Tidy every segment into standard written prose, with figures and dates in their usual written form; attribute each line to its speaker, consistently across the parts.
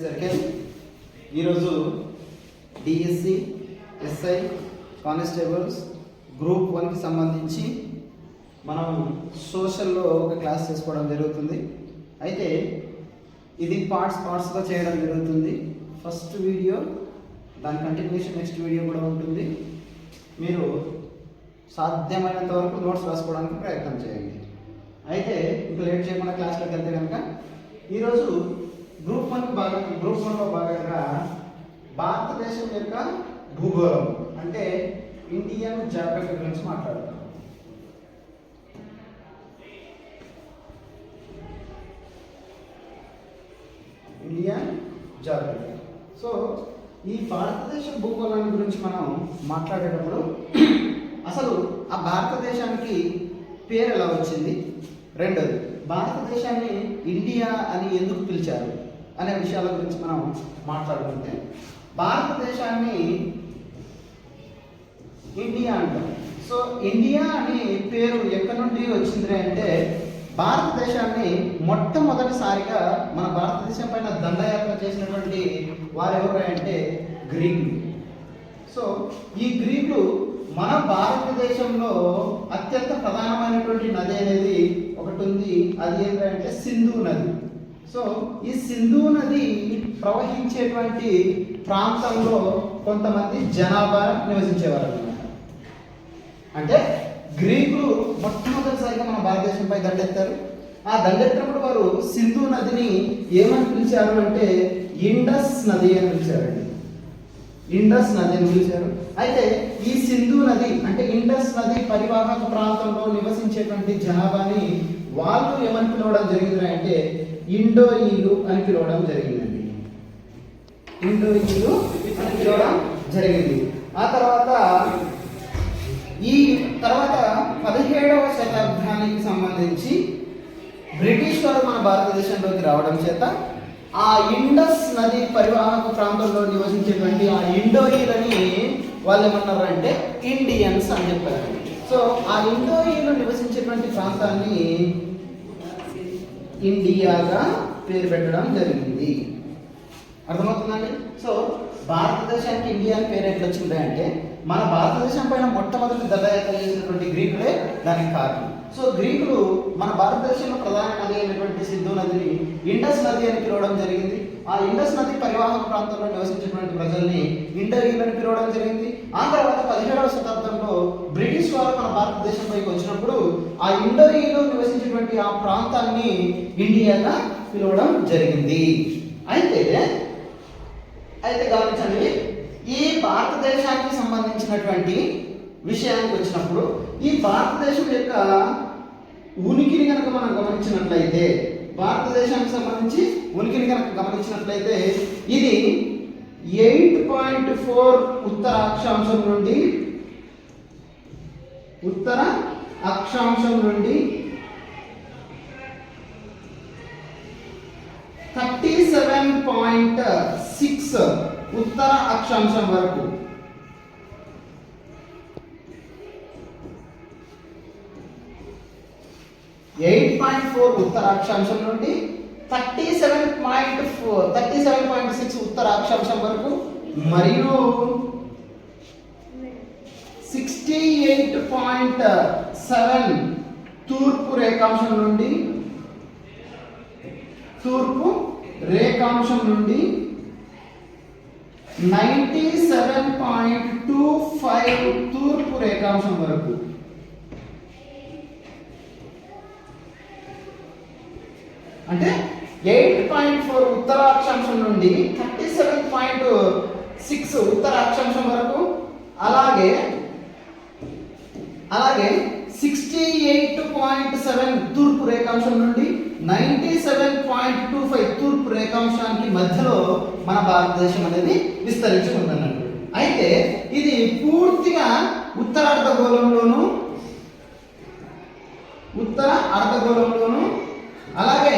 Speaker 1: Circle ఈరోజు DSC SI constables group 1కి సంబంధించి మనం సోషల్లో ఒక క్లాస్ చేసుకోవడం జరుగుతుంది. అయితే ఇది పార్ట్స్గా చేయడం జరుగుతుంది. ఫస్ట్ వీడియో దాని కంటిన్యూషన్ నెక్స్ట్ వీడియో కూడా ఉంటుంది. మీరు సాధ్యమైనంత వరకు నోట్స్ రాసుకోవడానికి ప్రయత్నం చేయండి. అయితే ఇంకా లేట్ చేయకుండా క్లాస్లోకి వెళ్తే కనుక ఈరోజు గ్రూప్ 1లో భాగంగా భారతదేశం యొక్క భూగోళం అంటే ఇండియన్ జాగ్రఫీ గురించి మాట్లాడతాం. Indian geography. సో ఈ భారతదేశ భూగోళాన్ని గురించి మనం మాట్లాడేటప్పుడు అసలు ఆ భారతదేశానికి పేరు ఎలా వచ్చింది, రెండోది భారతదేశాన్ని ఇండియా అని ఎందుకు పిలిచారు అనే విషయాల గురించి మనం మాట్లాడుకుంటే, భారతదేశాన్ని ఇండియా అంటాం. సో ఇండియా అనే పేరు ఎక్కడి నుండి వచ్చింది అంటే, భారతదేశాన్ని మొట్టమొదటిసారిగా మన భారతదేశం పైన దండయాత్ర చేసినటువంటి వారు ఎవరు అంటే గ్రీకులు. సో ఈ గ్రీకులు మన భారతదేశంలో అత్యంత ప్రధానమైనటువంటి నది అనేది ఒకటి ఉంది. అది ఏంటంటే సింధు నది. సో ఈ సింధు నది ప్రవహించేటువంటి ప్రాంతంలో కొంతమంది జనాభా నివసించేవారు అన్నమాట. అంటే గ్రీకులు మొట్టమొదటిసారిగా మన భారతదేశంపై దండెత్తారు. ఆ దండెత్తినప్పుడు వారు సింధు నదిని ఏమని పిలిచారు అంటే ఇండస్ నది అని పిలిచారండి. ఇండస్ నది అని పిలిచారు. అయితే ఈ సింధు నది అంటే ఇండస్ నది పరివాహక ప్రాంతంలో నివసించేటువంటి జనాభాని వాళ్ళు ఏమని పిలవడం జరిగింది అంటే ఇండోయిలు అని పిలవడం జరిగిందండి. ఇండోయిలు అని పిలవడం జరిగింది. ఆ తర్వాత 17వ శతాబ్దానికి సంబంధించి బ్రిటిష్ వారు మన భారతదేశంలోకి రావడం చేత ఆ ఇండస్ నది పరివాహక ప్రాంతంలో నివసించేటువంటి ఆ ఇండోయిలని వాళ్ళు ఏమన్నారు అంటే ఇండియన్స్ అని చెప్పారు. సో ఆ ఇండోయిలు నివసించేటువంటి ప్రాంతాన్ని ఇండియాగా పేరు పెట్టడం జరిగింది. అర్థమవుతుందండి? సో భారతదేశానికి ఇండియా అని పేరు ఎట్లా వచ్చింది అంటే, మన భారతదేశం పైన మొట్టమొదటి దండయాత్ర చేసినటువంటి గ్రీకులే దానికి కారణం. సో గ్రీకులు మన భారతదేశంలో ప్రధాన నది అయినటువంటి సింధు నదిని ఇండస్ నది అని పిలవడం జరిగింది. ఆ ఇండస్ నది పరివాహక ప్రాంతంలో నివసించినటువంటి ప్రజల్ని ఇండోయిలు అని పిలవడం జరిగింది. ఆ తర్వాత 17వ శతాబ్దంలో బ్రిటిష్ వారు మన భారతదేశంపైకి వచ్చినప్పుడు ఆ ఇండోయిలు నివసించినటువంటి ఆ ప్రాంతాన్ని ఇండియాగా పిలవడం జరిగింది. అయితే గమనించండి, ఈ భారతదేశానికి సంబంధించినటువంటి విషయానికి వచ్చినప్పుడు ఈ భారతదేశం యొక్క ఉనికిని కనుక మనం గమనించినట్లయితే, భారతదేశానికి సంబంధించి ఉనికిని కనుక గమనించినట్లయితే ఇది 8.4 ఉత్తర అక్షాంశం నుండి 37.6 ఉత్తర అక్షాంశం వరకు. ఉత్తర అక్షాంశం నుండి 37.6 ఉత్తర అక్షాంశం వరకు మరియు 68.7 తూర్పు రేఖాంశం నుండి 97.25 తూర్పు రేఖాంశం వరకు. అంటే 8.4 ఉత్తర అక్షాంశం నుండి 37.6 ఉత్తర అక్షాంశం వరకు, అలాగే 68.7 తూర్పు రేఖాంశం నుండి 97.25 తూర్పు రేఖాంశానికి మధ్యలో మన భారతదేశం అనేది విస్తరించి ఉందన్నట్టు. అయితే ఇది పూర్తిగా ఉత్తర అర్ధగోళంలోను అలాగే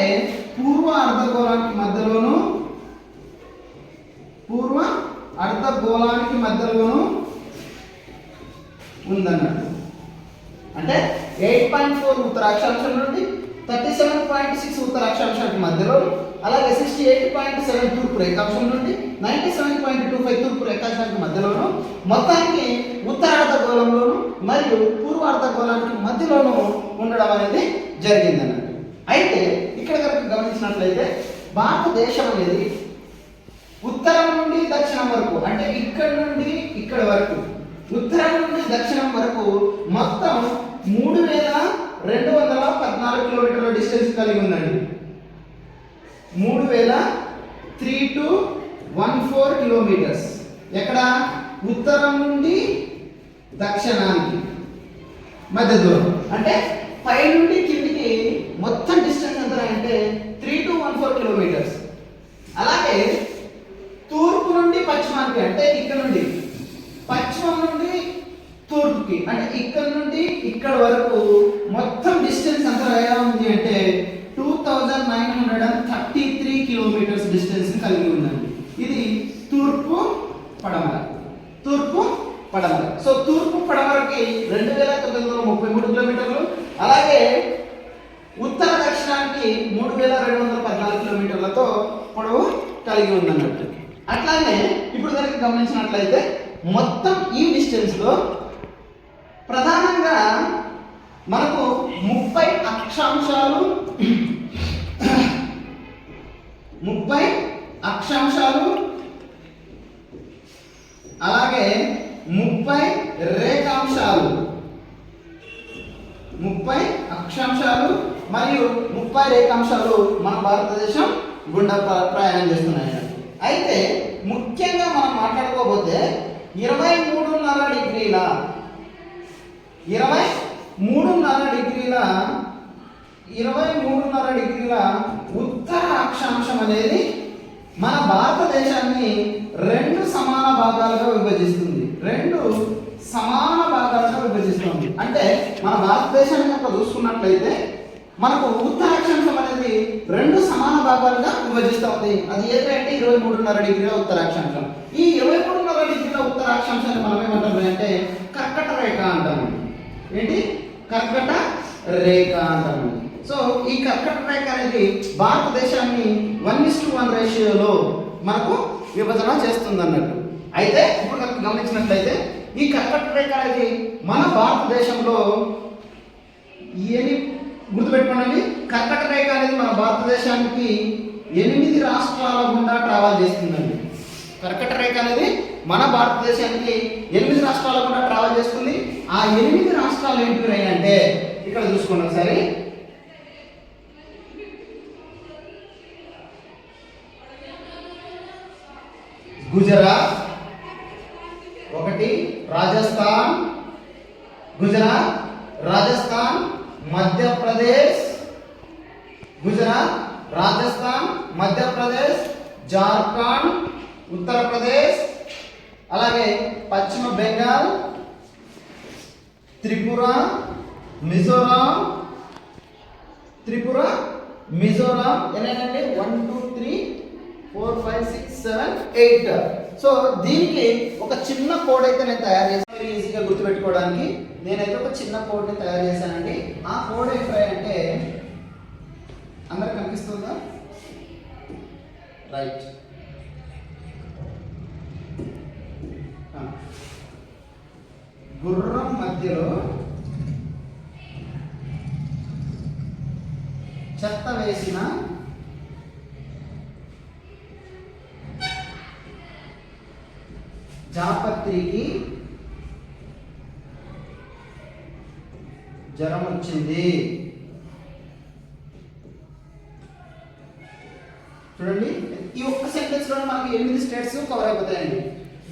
Speaker 1: పూర్వ అర్ధగోళానికి మధ్యలోను ఉందన్నట్టు. అంటే 8.4 ఉత్తర అక్షాంశం నుండి 37.6 ఉత్తర అక్షాంశానికి మధ్యలో, అలాగే 68.7 తూర్పు రేఖాంశం నుండి 97.25 తూర్పు రేఖాంశానికి మధ్యలోను, మొత్తానికి ఉత్తరార్ధగోళంలోను మరియు పూర్వార్ధగోళానికి మధ్యలోను ఉండడం అనేది జరిగిందన్నట్టు. అయితే ఇక్కడ కనుక గమనించినట్లయితే భారతదేశం అనేది ఉత్తరం నుండి దక్షిణం వరకు, అంటే ఇక్కడ నుండి ఇక్కడ వరకు, ఉత్తరం నుండి దక్షిణం వరకు మొత్తం 3214 కిలోమీటర్ల డిస్టెన్స్ కలిగి ఉందండి. 3214 కిలోమీటర్స్. ఎక్కడ? ఉత్తరం నుండి దక్షిణానికి మధ్య దూరం. అంటే పై నుండి కిందికి మొత్తం డిస్టెన్స్ ఎంత అంటే 3214 కిలోమీటర్స్. అలాగే తూర్పు నుండి పశ్చిమానికి, అంటే ఇక్కడ నుండి పశ్చిమం నుండి తూర్పుకి, అంటే ఇక్కడ నుండి ఇక్కడ వరకు మొత్తం డిస్టెన్స్ ఎంత ఉంది అంటే 2933 కిలోమీటర్స్ డిస్టెన్స్ కలిగి ఉందండి. ఇది తూర్పు పడమర. తూర్పు పడమర. సో తూర్పు పడమరకి 2933 కిలోమీటర్లు, అలాగే ఉత్తర దక్షిణానికి 3214 కిలోమీటర్లతో పొడవు కలిగి ఉందన్నట్టు. అట్లానే ఇప్పుడు కనుక గమనించినట్లయితే మొత్తం ఈ డిస్టెన్స్ లో ప్రధానంగా మనకు 30 అక్షాంశాలు 30 అక్షాంశాలు అలాగే 30 రేఖాంశాలు 30 అక్షాంశాలు మరియు 30 రేఖాంశాలు మన భారతదేశం గుండా ప్రయాణం చేస్తున్నాయి. అయితే ముఖ్యంగా మనం మాట్లాడుకోబోతే 23.5 డిగ్రీల 23.5 డిగ్రీల ఉత్తర అక్షాంశం అనేది మన భారతదేశాన్ని 2 సమాన భాగాలుగా విభజిస్తుంది. 2 సమాన భాగాలుగా విభజిస్తుంది. అంటే మన భారతదేశాన్ని కనుక చూసుకున్నట్లయితే మనకు ఉత్తర అక్షాంశం అనేది 2 సమాన భాగాలుగా విభజిస్తుంది. అది ఏంటంటే 23.5 డిగ్రీల ఉత్తర అక్షాంశం. ఈ 23.5 డిగ్రీల ఉత్తర అక్షాంశాన్ని మనం ఏమంటాము అంటే కర్కట రేఖ అంటాము. ఏంటి? కర్కట రేఖ అంటాము. సో ఈ కర్కట రేఖ అనేది భారతదేశాన్ని 1:1 రేషియోలో మనకు విభజన చేస్తుంది అన్నట్టు. అయితే ఇప్పుడు కనుక గమనించినట్లయితే ఈ కర్కట రేఖ అనేది మన భారతదేశంలో గుర్తుపెట్టుకోండి, కర్కట రేఖ అనేది మన భారతదేశానికి 8 రాష్ట్రాల గుండా ట్రావెల్ చేస్తుందండి. కర్కట రేఖ అనేది మన భారతదేశానికి 8 రాష్ట్రాల గుండా ట్రావెల్ చేస్తుంది. ఆ 8 రాష్ట్రాలు ఏంటి అంటే ఇక్కడ చూసుకోండి ఒకసారి. గుజరాత్ ఒకటి, రాజస్థాన్, గుజరాత్, రాజస్థాన్, మధ్యప్రదేశ్, గుజరాత్, రాజస్థాన్, మధ్యప్రదేశ్, జార్ఖండ్, ఉత్తరప్రదేశ్, అలాగే పశ్చిమ బెంగాల్, త్రిపుర, మిజోరాం, ఎన్నండి 1 2 3 4 5 6 7 8. సో దీనికి ఒక చిన్న కోడ్ అయితే నేను తయారు చేశాను, ఈజీగా గుర్తుపెట్టుకోవడానికి. నేనైతే ఒక చిన్న కోడ్ని తయారు చేశానండి. ఆ కోడ్ ఏంటంటే అందరికి కనిపిస్తుందా? రైట్. గుర్రం మధ్యలో చెత్త వేసిన జాపత్రికి జ్వరం వచ్చింది. చూడండి, ఈ ఒక్క సెంటెన్స్ లో మనకి 8 స్టేట్స్ కవర్ అయిపోతాయండి.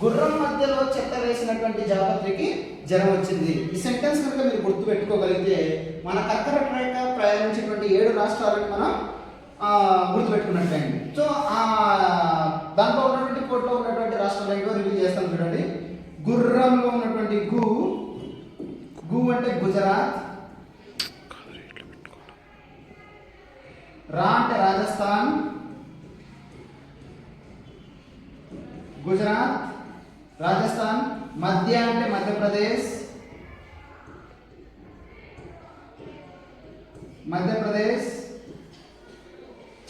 Speaker 1: గుర్రం మధ్యలో చెత్త వేసినటువంటి జాపత్రికి జ్వరం వచ్చింది. ఈ సెంటెన్స్ కనుక మీరు గుర్తు పెట్టుకోగలిగితే మన కర్కట రేఖ ప్రయాణించినటువంటి 7 రాష్ట్రాలను మనం గుర్తుపెట్టుకున్నట్లయింది. సో దాంట్లో ఉన్నటువంటి కోట్లో ఉన్నటువంటి రాష్ట్రాలు ఏంటో రివ్యూ చేస్తాం చూడండి. గుర్రంలో ఉన్నటువంటి గు అంటే గుజరాత్, రా అంటే రాజస్థాన్, గుజరాత్, రాజస్థాన్, మధ్య అంటే మధ్యప్రదేశ్,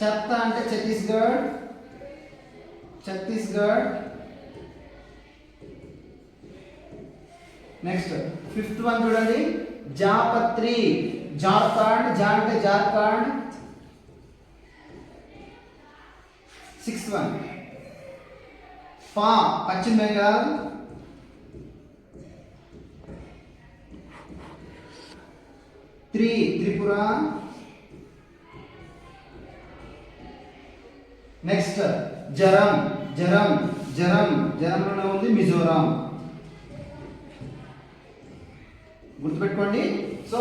Speaker 1: చెత్త అంటే Chhattisgarh, Chhattisgarh. Next fifth one చూడండి, జాపత్రి, జార్ఖండ్, జా అంటే జార్ఖండ్. సిక్స్త్ వన్ పా, పశ్చిమ బెంగాల్. త్రిపుర. నెక్స్ట్ జరం, జరం, జరం, జరంలోనే ఉంది మిజోరాం. గుర్తుపెట్టుకోండి. సో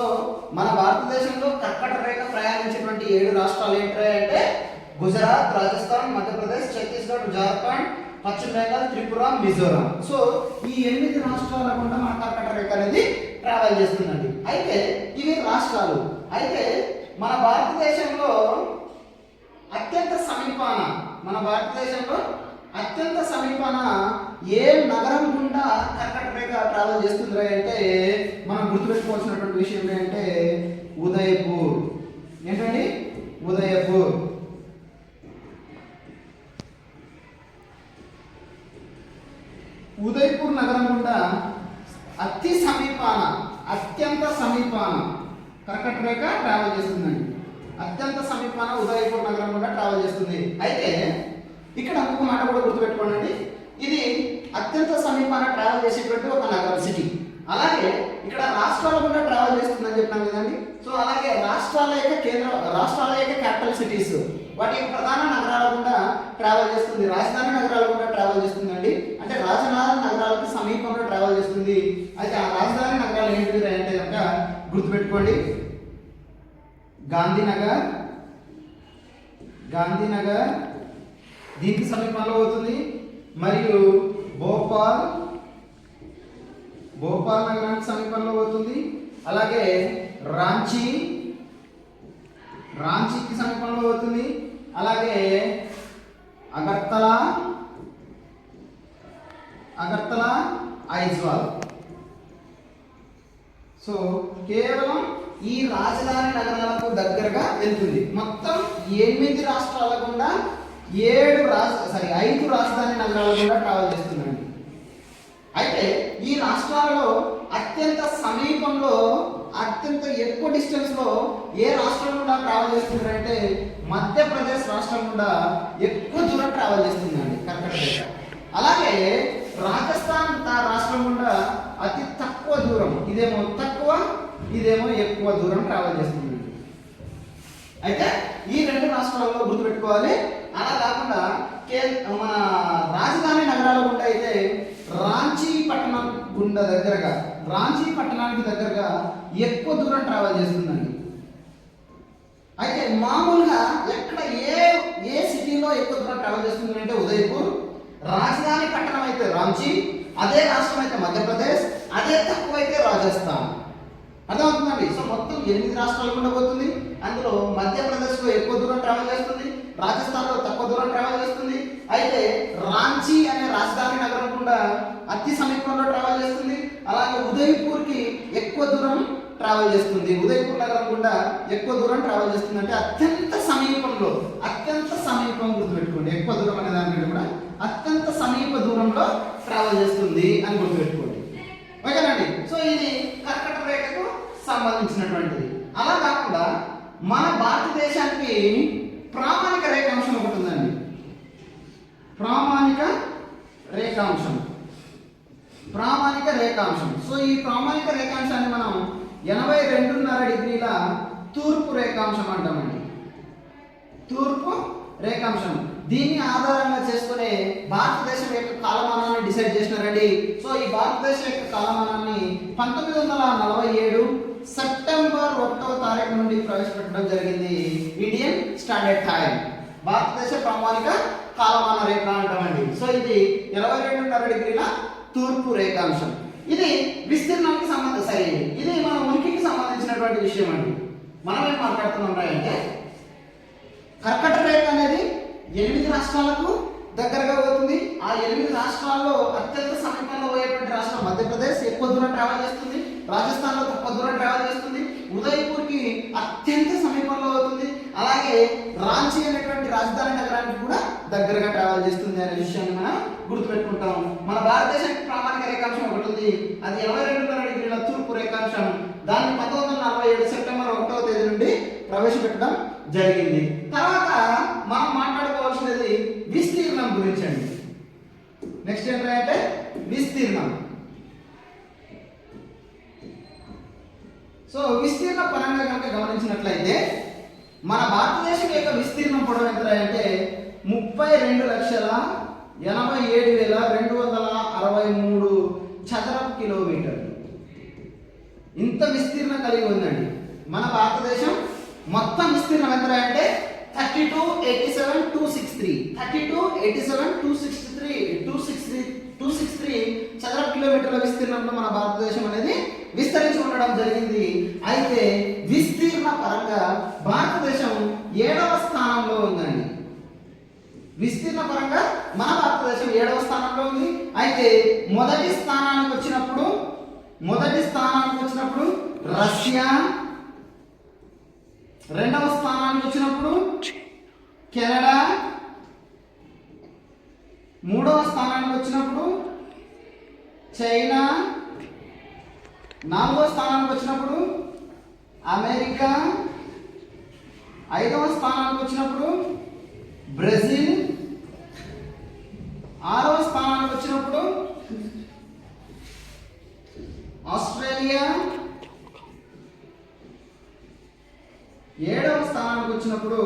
Speaker 1: మన భారతదేశంలో కర్కట రేఖ ప్రయాణించేటువంటి 7 రాష్ట్రాలు ఏంటంటే గుజరాత్, రాజస్థాన్, మధ్యప్రదేశ్, ఛత్తీస్గఢ్, జార్ఖండ్, పశ్చిమ బెంగాల్, త్రిపుర, మిజోరాం. సో ఈ 8 రాష్ట్రాల గుండా మన కర్కట రేఖ అనేది ట్రావెల్ చేస్తుందండి. అయితే ఇవి రాష్ట్రాలు. అయితే మన భారతదేశంలో అత్యంత సమీపాన, మన భారతదేశంలో అత్యంత సమీపాన ఏ నగరం గుండా కర్కట రేఖ ట్రావెల్ చేస్తుంది అంటే మనం గుర్తుపెట్టుకోవాల్సినటువంటి విషయం ఏంటంటే ఉదయపూర్. ఏంటండి? ఉదయపూర్. ఉదయపూర్ నగరం గుండా అతి సమీపాన, అత్యంత సమీపాన కర్కట రేఖ ట్రావెల్ చేస్తుందండి. అత్యంత సమీపాన ఉదయపూర్ నగరం గుండా ట్రావెల్ చేస్తుంది. అయితే ఇక్కడ ఒక మాట కూడా గుర్తుపెట్టుకోండి, ఇది అత్యంత సమీపాన ట్రావెల్ చేసేటువంటి ఒక నగరం, సిటీ. అలాగే ఇక్కడ రాష్ట్రాల గుండా ట్రావెల్ చేస్తుందని చెప్పినాం కదండి. సో అలాగే రాష్ట్రాల యొక్క క్యాపిటల్ సిటీస్, వాటి యొక్క ప్రధాన నగరాల గుండా ట్రావెల్ చేస్తుంది. రాజధాని నగరాల గుండా ట్రావెల్ చేస్తుందండి. అంటే రాజధాని నగరాలకు సమీపంలో ట్రావెల్ చేస్తుంది. అయితే ఆ రాజధాని నగరాలు ఏంటివి అంటే కనుక గుర్తుపెట్టుకోండి, గాంధీనగర్, గాంధీనగర్ దీనికి సమీపంలో అవుతుంది. మరియు భోపాల్, భోపాల్ నగరానికి సమీపంలో అవుతుంది. అలాగే రాంచీ, రాంచీకి సమీపంలో అవుతుంది. అలాగే అగర్తల, అగర్తల, ఐజ్వాల్. సో కేవలం ఈ రాజధాని నగరాలకు దగ్గరగా వెళ్తుంది. మొత్తం 8 రాష్ట్రాల గుండా 5 రాజధాని నగరాల గుండా ట్రావెల్ చేస్తుందండి. అయితే ఈ రాష్ట్రాలలో అత్యంత సమీపంలో, అత్యంత ఎక్కువ డిస్టెన్స్ లో ఏ రాష్ట్రం గుండా ట్రావెల్ చేస్తుందంటే మధ్యప్రదేశ్ రాష్ట్రం గుండా ఎక్కువ దూరం ట్రావెల్ చేస్తుందండి కర్కట రేఖ. అలాగే రాజస్థాన్ రాష్ట్రం గుండా అతి తక్కువ దూరం, ఇదేమో తక్కువ, ఇదేమో ఎక్కువ దూరం ట్రావెల్ చేస్తుంది. అయితే ఈ 2 రాష్ట్రాల్లో గుర్తుపెట్టుకోవాలి. అలా కాకుండా మన రాజధాని నగరాల గుండా అయితే రాంచీ పట్టణం గుండా దగ్గరగా, రాంచీ పట్టణానికి దగ్గరగా ఎక్కువ దూరం ట్రావెల్ చేస్తుందండి. అయితే మామూలుగా ఎక్కడ ఏ సిటీలో ఎక్కువ దూరం ట్రావెల్ చేస్తుంది అంటే ఉదయపూర్, రాజధాని పట్టణం అయితే రాంచీ, అదే రాష్ట్రం అయితే మధ్యప్రదేశ్, అదే తక్కువ అయితే రాజస్థాన్. అర్థమవుతుందండి. సో మొత్తం 8 రాష్ట్రాలు గుండా పోతుంది. అందులో మధ్యప్రదేశ్లో ఎక్కువ దూరం ట్రావెల్ చేస్తుంది, రాజస్థాన్లో తక్కువ దూరం ట్రావెల్ చేస్తుంది. అయితే రాంచీ అనే రాజధాని నగరం గుండా అతి సమీపంలో ట్రావెల్ చేస్తుంది. అలాగే ఉదయపూర్కి ఎక్కువ దూరం ట్రావెల్ చేస్తుంది. ఉదయపూర్ నగరం గుండా ఎక్కువ దూరం ట్రావెల్ చేస్తుంది. అంటే అత్యంత సమీపంలో, అత్యంత సమీపం గుర్తుపెట్టుకోండి. ఎక్కువ దూరం అనే దాని కూడా అత్యంత సమీప దూరంలో ట్రావెల్ చేస్తుంది అని గుర్తుపెట్టుకోండి. ఓకేనండి. సో ఇది కర్కట రేఖకు సంబంధించినటువంటిది. అలా కాకుండా మన భారతదేశానికి ప్రామాణిక రేఖాంశం ఒకటి ఉందండి. ప్రామాణిక రేఖాంశం, ప్రామాణిక రేఖాంశం. సో ఈ ప్రామాణిక రేఖాంశాన్ని మనం 82.5 డిగ్రీల తూర్పు రేఖాంశం అంటామండి. తూర్పు రేఖాంశం. దీన్ని ఆధారంగా చేసుకునే భారతదేశం యొక్క కాలమానాన్ని డిసైడ్ చేసినారండి. సో ఈ భారతదేశం యొక్క కాలమానాన్ని 1947 సెప్టెంబర్ 1వ తారీఖు నుండి ప్రవేశపెట్టడం జరిగింది. ఇండియన్ స్టాండర్డ్ టైం, భారతదేశ ప్రామాణిక కాలమాన రేఖ అంటామండి. సో ఇది 22.5 డిగ్రీల తూర్పు రేఖాంశం. ఇది విస్తీర్ణానికి ఇది మన ఉనికికి సంబంధించినటువంటి విషయం అండి. మనం ఏం మాట్లాడుతున్నాం అంటే కర్కట రేఖ అనేది 8 రాష్ట్రాలకు దగ్గరగా పోతుంది. ఆ 8 రాష్ట్రాల్లో అత్యంత సమీపంలో పోయేటువంటి రాష్ట్రం మధ్యప్రదేశ్, ఎక్కువ దూరం ట్రావెల్ చేస్తుంది. రాజస్థాన్లో తక్కువ దూరం ట్రావెల్ చేస్తుంది. ఉదయపూర్కి అత్యంత సమీపంలో అవుతుంది. అలాగే అలాగే రాంచీ అనేటువంటి రాజధాని నగరానికి కూడా దగ్గరగా ట్రావెల్ చేస్తుంది అనే విషయాన్ని మనం గుర్తుపెట్టుకుంటాం. మన భారతదేశానికి ప్రామాణిక రేఖాంశం ఒకటి ఉంది, అది 82 డిగ్రీల తూర్పు రేఖాంశం. దాన్ని 1947 సెప్టెంబర్ 1వ తేదీ నుండి ప్రవేశపెట్టడం జరిగింది. తర్వాత మనం మాట్లాడుకోవాల్సినది విస్తీర్ణం గురించి అండి. నెక్స్ట్ ఏంటంటే విస్తీర్ణం. సో విస్తీర్ణ పరంగా కనుక గమనించినట్లయితే మన భారతదేశం యొక్క విస్తీర్ణం పొడవు ఎంత అంటే 32,87,263 చదరపు కిలోమీటర్లు. ఇంత విస్తీర్ణం కలిగి ఉందండి మన భారతదేశం. మొత్తం విస్తీర్ణం ఎంత అంటే 32,87,263 చదరపు కిలోమీటర్ల విస్తీర్ణంలో మన భారతదేశం అనేది విస్తరించి ఉండడం జరిగింది. అయితే విస్తీర్ణ పరంగా భారతదేశం 7వ స్థానంలో ఉందండి. విస్తీర్ణ పరంగా మన భారతదేశం 7వ స్థానంలో ఉంది. అయితే మొదటి స్థానానికి వచ్చినప్పుడు రష్యా, రెండవ స్థానానికి వచ్చినప్పుడు కెనడా, మూడవ స్థానానికి వచ్చినప్పుడు చైనా, నాలుగవ స్థానానికి వచ్చినప్పుడు అమెరికా, ఐదవ స్థానానికి వచ్చినప్పుడు బ్రెజిల్, ఆరవ స్థానానికి వచ్చినప్పుడు ఆస్ట్రేలియా, ఏడవ స్థానానికి వచ్చినప్పుడు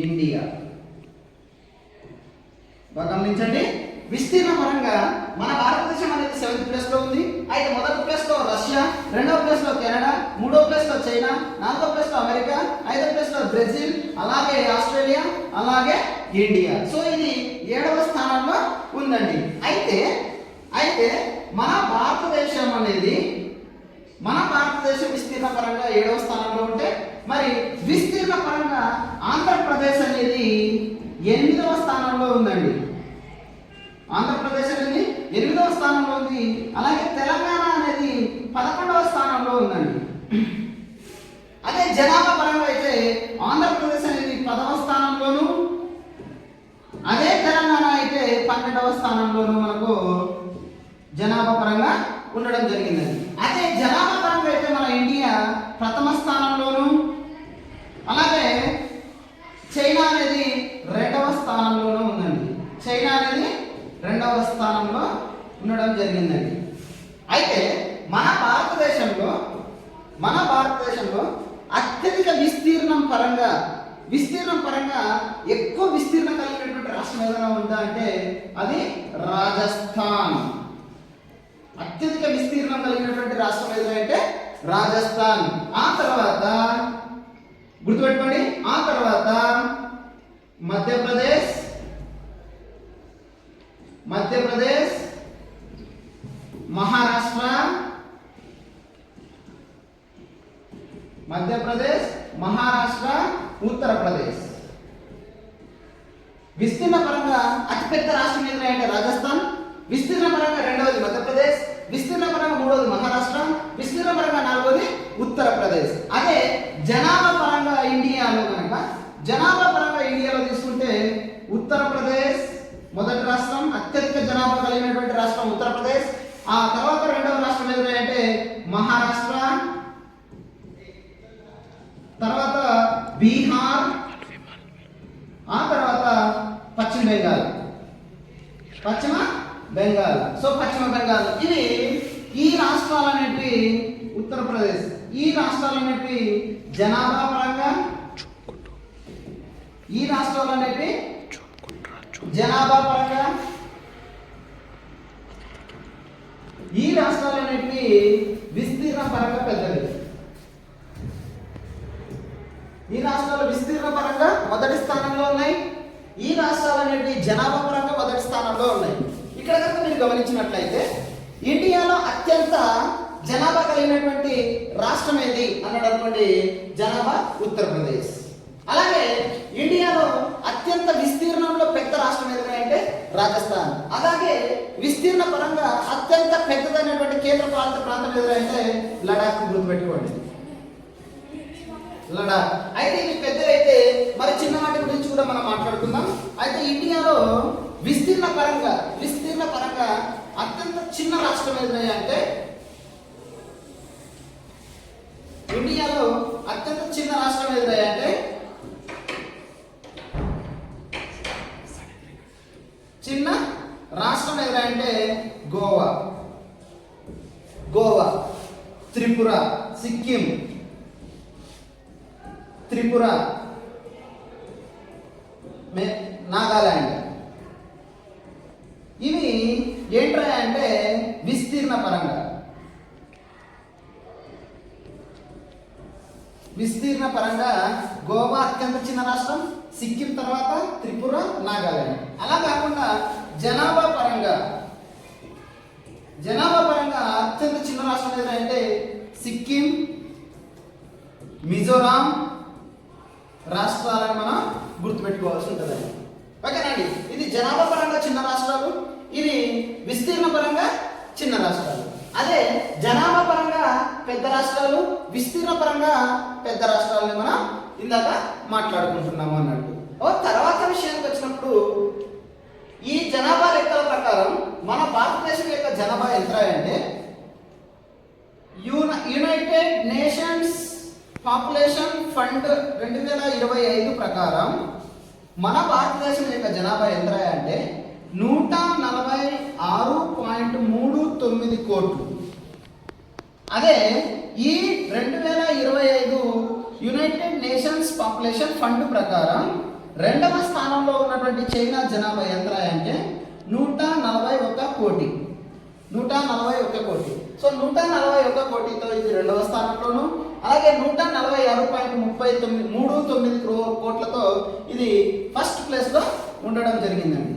Speaker 1: ఇండియా. బాగా గమనించండి. విస్తీర్ణ పరంగా మన భారతదేశం అనేది 7th ప్లేస్ లో ఉంది. అయితే మొదటి ప్లేస్ లో రష్యా, రెండవ ప్లేస్ లో కెనడా, మూడవ ప్లేస్ లో చైనా, నాలుగవ ప్లేస్ లో అమెరికా, ఐదవ ప్లేస్ లో బ్రెజిల్, అలాగే ఆస్ట్రేలియా, అలాగే ఇండియా. సో ఇది 7వ స్థానంలో ఉందండి. అయితే మన భారతదేశం విస్తీర్ణ పరంగా 7వ స్థానంలో ఉంటే మరి విస్తీర్ణ పరంగా ఆంధ్రప్రదేశ్ అనేది 8వ స్థానంలో ఉందండి. ఆంధ్రప్రదేశ్ అనేది 8వ స్థానంలో ఉంది. అలాగే తెలంగాణ అనేది 11వ స్థానంలో ఉందండి. అదే జనాభా పరంగా అయితే ఆంధ్రప్రదేశ్ అనేది 10వ స్థానంలోను, అదే తెలంగాణ అయితే 12వ స్థానంలోను మనకు జనాభా పరంగా ఉండడం జరిగిందండి. అదే జనాభా పరంగా అయితే మన ఇండియా ప్రథమ స్థానంలోను, అలాగే చైనా అనేది 2వ స్థానంలోనూ ఉందండి. చైనా అనేది 2వ స్థానంలో ఉండడం జరిగిందండి. అయితే మన భారతదేశంలో అత్యధిక విస్తీర్ణం పరంగా ఎక్కువ విస్తీర్ణం కలిగినటువంటి రాష్ట్రం ఏదైనా ఉందా అంటే అది రాజస్థాన్. అత్యధిక విస్తీర్ణం కలిగినటువంటి రాష్ట్రం ఏదైనా అంటే రాజస్థాన్. ఆ తర్వాత గుర్తుపెట్టుకోండి, ఆ తర్వాత మధ్యప్రదేశ్, మహారాష్ట్ర, ఉత్తరప్రదేశ్. విస్తీర్ణ పరంగా అతిపెద్ద రాష్ట్రం ఏదైనా అంటే రాజస్థాన్, విస్తీర్ణ పరంగా రెండవది మధ్యప్రదేశ్, విస్తీర్ణ పరంగా మూడవది మహారాష్ట్ర, విస్తీర్ణ పరంగా నాలుగవది ఉత్తరప్రదేశ్. అదే జనాభా పరంగా ఇండియాలో తీసుకుంటే ఉత్తరప్రదేశ్ మొదటి రాష్ట్రం, అత్యధిక జనాభా కలిగినటువంటి రాష్ట్రం ఉత్తరప్రదేశ్. ఆ తర్వాత రెండవ రాష్ట్రం ఏదైనా అంటే మహారాష్ట్ర, తర్వాత బీహార్, ఆ తర్వాత పశ్చిమ బెంగాల్. సో పశ్చిమ బెంగాల్ ఇవి ఈ రాష్ట్రాలనేవి ఉత్తరప్రదేశ్, ఈ రాష్ట్రాలనేవి జనాభా పరంగా ఈ రాష్ట్రాలనేవి విస్తీర్ణ పరంగా పెద్దవి. ఈ రాష్ట్రాలు విస్తీర్ణ పరంగా మొదటి స్థానంలో ఉన్నాయి. ఈ రాష్ట్రాలనేవి జనాభా పరంగా మొదటి స్థానంలో ఉన్నాయి. ఇక్కడ కనుక మీరు గమనించినట్లయితే ఇండియాలో అత్యంత జనాభా కలిగినటువంటి రాష్ట్రం ఏది అన్నాడు అనుకోండి, జనాభా ఉత్తరప్రదేశ్. అలాగే ఇండియాలో అత్యంత విస్తీర్ణంలో పెద్ద రాష్ట్రం ఏదైనా అంటే రాజస్థాన్. అలాగే విస్తీర్ణ పరంగా అత్యంత పెద్దదైనటువంటి కేంద్ర పాలిత ప్రాంతం ఏదైనా అంటే లడాక్. గుర్తుపెట్టుకోండి. లడాక్. అయితే ఇది పెద్దదైతే మరి చిన్న వాటి గురించి కూడా మనం మాట్లాడుకుందాం. అయితే ఇండియాలో విస్తీర్ణ పరంగా అత్యంత చిన్న రాష్ట్రం ఏదైనా అంటే ఇండియాలో అత్యంత చిన్న రాష్ట్రం ఏదైనా అంటే చిన్న రాష్ట్రం ఏదైనా అంటే గోవా, త్రిపుర, సిక్కిం, నాగాలాండ్. ఇవి ఏంట్రా అంటే విస్తీర్ణ పరంగా గోవా అత్యంత చిన్న రాష్ట్రం, సిక్కిం తర్వాత త్రిపుర, నాగాలాండ్. అలా కాకుండా జనాభా పరంగా అత్యంత చిన్న రాష్ట్రం ఏదంటే సిక్కిం, మిజోరాం రాష్ట్రాలను మనం గుర్తుపెట్టుకోవాల్సి ఉంటుందండి. ఓకేనండి. ఇది జనాభా పరంగా చిన్న రాష్ట్రాలు, ఇది విస్తీర్ణ పరంగా చిన్న రాష్ట్రాలు. అదే జనాభా పరంగా పెద్ద రాష్ట్రాలు, విస్తీర్ణ పరంగా పెద్ద రాష్ట్రాలని మనం ఇందాక మాట్లాడుకుంటున్నాము అన్నట్టు. తర్వాత విషయానికి వచ్చినప్పుడు ఈ జనాభా లెక్కల ప్రకారం మన భారతదేశం యొక్క జనాభా ఎంత అంటే యునైటెడ్ నేషన్స్ పాపులేషన్ ఫండ్ 2025 ప్రకారం మన భారతదేశం యొక్క జనాభా ఎంత అంటే 146.39 కోట్లు. అదే ఈ 2025 యునైటెడ్ నేషన్స్ పాపులేషన్ ఫండ్ ప్రకారం రెండవ స్థానంలో ఉన్నటువంటి చైనా జనాభా ఎంత అంటే 141 కోటి. సో 141 కోటితో ఇది రెండవ స్థానంలోను, అలాగే 146.39 కోట్లతో ఇది ఫస్ట్ ప్లేస్ లో ఉండడం జరిగిందండి.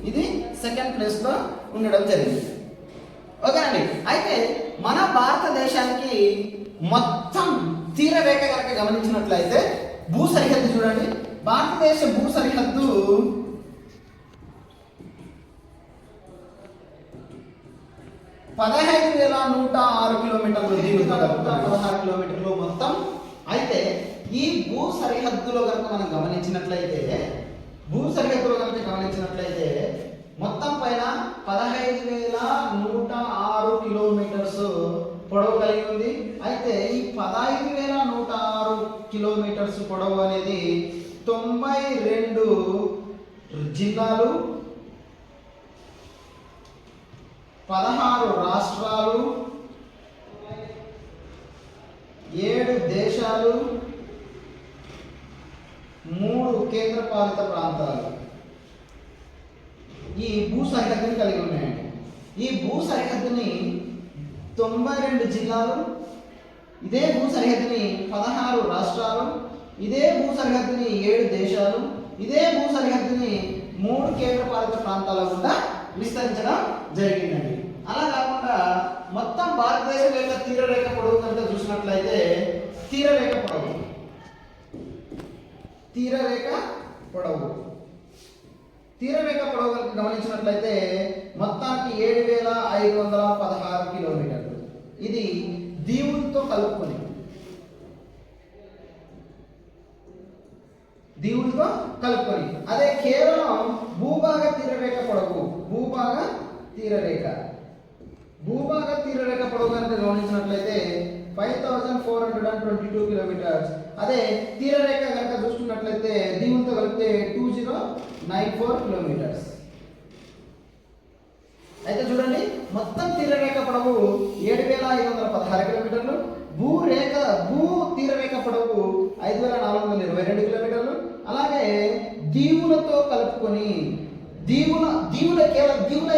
Speaker 1: ఇది సెకండ్ ప్లేస్ లో ఉండడం జరిగింది. ఓకేనండి. అయితే మన భారతదేశానికి మొత్తం తీర రేఖ కనుక గమనించినట్లయితే భూ సరిహద్దు చూడండి. భారతదేశ భూ సరిహద్దు 15,106 కిలోమీటర్లు, 16 కిలోమీటర్లు మొత్తం. అయితే ఈ భూ సరిహద్దులో కనుక మనం గమనించినట్లయితే మొత్తం పైన 15,106 కిలోమీటర్స్ పొడవు కలిగి ఉంది. అయితే ఈ 15,106 కిలోమీటర్స్ పొడవు అనేది 92 జిల్లాలు, 16 రాష్ట్రాలు, 7 దేశాలు, 3 కేంద్రపాలిత ప్రాంతాలు ఈ భూ సరిహద్దుని కలిగి ఉన్నాయండి. ఈ భూ సరిహద్దుని 92 జిల్లాలు, ఇదే భూ సరిహద్దుని 16 రాష్ట్రాలు, ఇదే భూ సరిహద్దుని 7 దేశాలు, ఇదే భూ సరిహద్దుని 3 కేంద్రపాలిత ప్రాంతాల గుండా విస్తరించడం జరిగిందండి. అలా కాకుండా మొత్తం భారతదేశం యొక్క తీరరేఖ పొడవు కనుక చూసినట్లయితే తీరరేఖ పొడవు కనుక గమనించినట్లయితే మొత్తానికి 7,516 కిలోమీటర్లు. ఇది దీవులతో కలుపుకొని అదే కేవలం భూభాగ తీరరేఖ పొడవు కనుక గమనించినట్లయితే 5,422 కిలోమీటర్స్. అదే తీరరేఖ కనుక చూసుకున్నట్లయితే దీవులతో కలిపితే 2094 కిలోమీటర్స్. అయితే చూడండి, మొత్తం తీరరేఖ పొడవు 7,516 కిలోమీటర్లు, భూ తీరరేఖ పొడవు 5,422 కిలోమీటర్లు. అలాగే దీవులతో కలుపుకొని దీవుల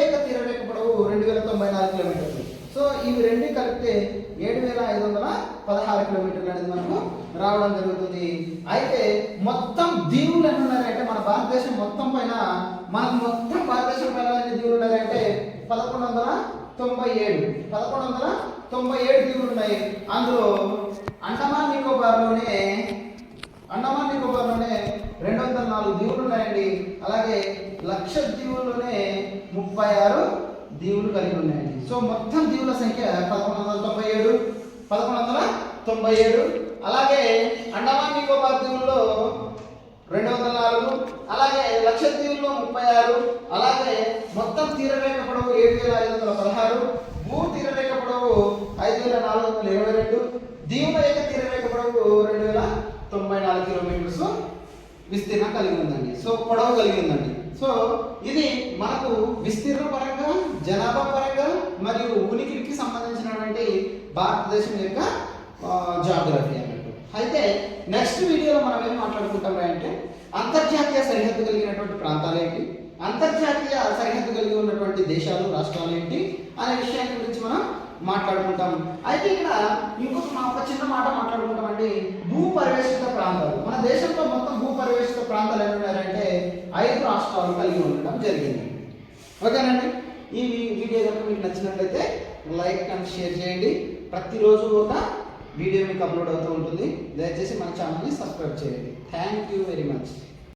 Speaker 1: యొక్క తీరరేఖ పొడవు 2,094 కిలోమీటర్లు. సో ఇవి రెండు కలిపితే 7,516 కిలోమీటర్లు అనేది మనకు రావడం జరుగుతుంది. అయితే మొత్తం దీవులు ఎన్ని ఉన్నాయంటే మన భారతదేశం మొత్తం పైన ఎన్ని దీవులు ఉన్నాయంటే 1197 దీవులు ఉన్నాయి. అందులో అండమాన్ నికోబార్లోనే 204 దీవులు ఉన్నాయండి. అలాగే లక్షద్వీపులోనే 36 దీవులు కలిగి ఉన్నాయండి. సో మొత్తం దీవుల సంఖ్య 1197, 97, అలాగే అండమాన్ నికోబార్ దీవుల్లో 204, అలాగే లక్షద్వీపులో 36, అలాగే మొత్తం తీరరేఖ పొడవు 7516, భూ తీరరేఖ పొడవు 5422, దీవుల యొక్క తీరరేఖ పొడవు 2094 కిలోమీటర్స్ విస్తీర్ణం కలిగి ఉందండి. సో పొడవు కలిగి ఉందండి. సో ఇది మనకు విస్తీర్ణ పరంగా, జనాభా పరంగా మరియు ఉనికికి సంబంధించినటువంటి భారతదేశం యొక్క జాగ్రఫీ అన్నట్టు. అయితే నెక్స్ట్ వీడియోలో మనం ఏం మాట్లాడుకుంటాం అంటే అంతర్జాతీయ సరిహద్దు కలిగినటువంటి ప్రాంతాలు ఏంటి, అంతర్జాతీయ సరిహద్దు కలిగి ఉన్నటువంటి దేశాలు, రాష్ట్రాలు ఏంటి అనే విషయాన్ని గురించి మనం మాట్లాడుకుంటాం. అయితే ఇక్కడ మనం ఒక చిన్న మాట మాట్లాడుకుంటామండి, భూ పరివేష్టిత ప్రాంతాలు. మన దేశంలో మొత్తం భూ పరివేష్టిత ప్రాంతాలు ఎన్ని ఉన్నాయంటే 5 రాష్ట్రాలు కలిగి ఉండడం జరిగింది. ఓకేనండి. ఈ వీడియో కనుక మీకు నచ్చినట్లయితే లైక్ అండ్ షేర్ చేయండి. ప్రతిరోజు ఒక వీడియో మీకు అప్లోడ్ అవుతూ ఉంటుంది. దయచేసి మన ఛానల్ని సబ్స్క్రైబ్ చేయండి. Thank you very much.